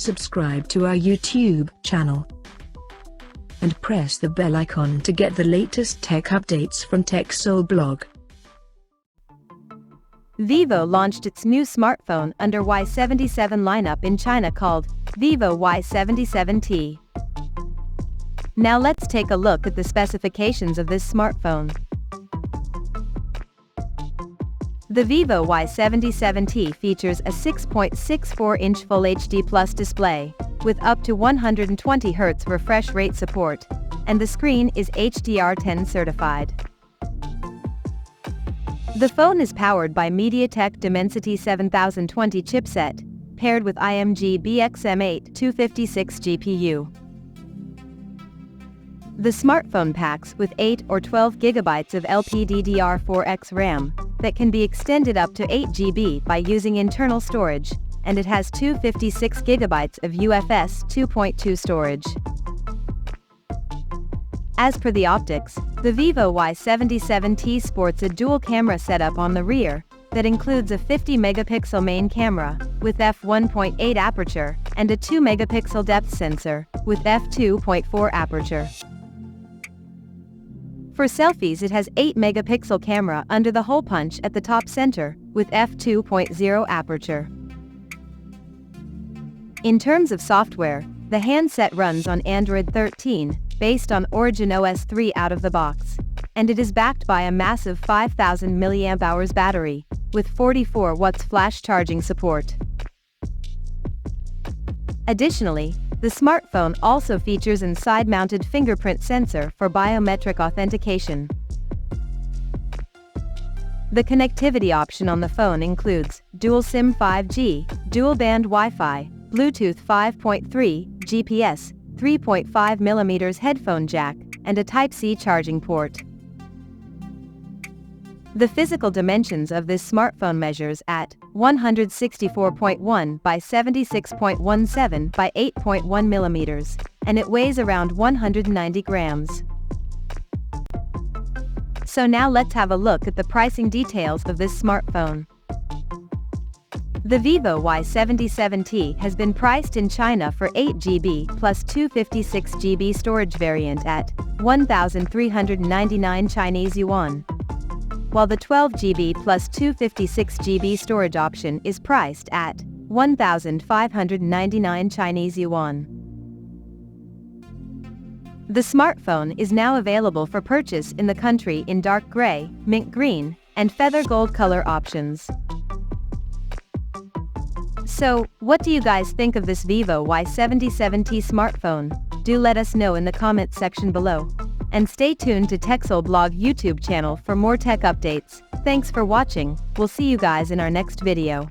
subscribe to our YouTube channel and press the bell icon to get the latest tech updates from TechSole Blog. Vivo launched its new smartphone under Y77 lineup in China called Vivo Y77t. Now let's take a look at the specifications of this smartphone. The Vivo Y77t features a 6.64-inch Full HD Plus display, with up to 120 Hz refresh rate support, and the screen is HDR10 certified. The phone is powered by MediaTek Dimensity 7020 chipset, paired with IMG BXM8 256 GPU. The smartphone packs with 8 or 12 GB of LPDDR4X RAM that can be extended up to 8 GB by using internal storage, and it has 256 GB of UFS 2.2 storage. As per the optics, the Vivo Y77t sports a dual camera setup on the rear that includes a 50-megapixel main camera with f1.8 aperture and a 2-megapixel depth sensor with f2.4 aperture. For selfies, it has 8-megapixel camera under the hole punch at the top center with f2.0 aperture. In terms of software, the handset runs on Android 13, based on Origin OS 3 out of the box, and it is backed by a massive 5000 mAh battery, with 44 watts flash charging support. Additionally, the smartphone also features an side-mounted fingerprint sensor for biometric authentication. The connectivity option on the phone includes dual SIM 5G, dual-band Wi-Fi, Bluetooth 5.3, GPS, 3.5mm headphone jack, and a Type-C charging port. The physical dimensions of this smartphone measures at 164.1 by 76.17 by 8.1mm, and it weighs around 190 grams. So now let's have a look at the pricing details of this smartphone. The Vivo Y77t has been priced in China for 8GB plus 256GB storage variant at 1,399 Chinese yuan, while the 12GB plus 256GB storage option is priced at 1,599 Chinese yuan. The smartphone is now available for purchase in the country in dark gray, mint green, and feather gold color options. So, what do you guys think of this Vivo Y77t smartphone? Do let us know in the comments section below. And stay tuned to TechSole Blog YouTube channel for more tech updates. Thanks for watching. We'll see you guys in our next video.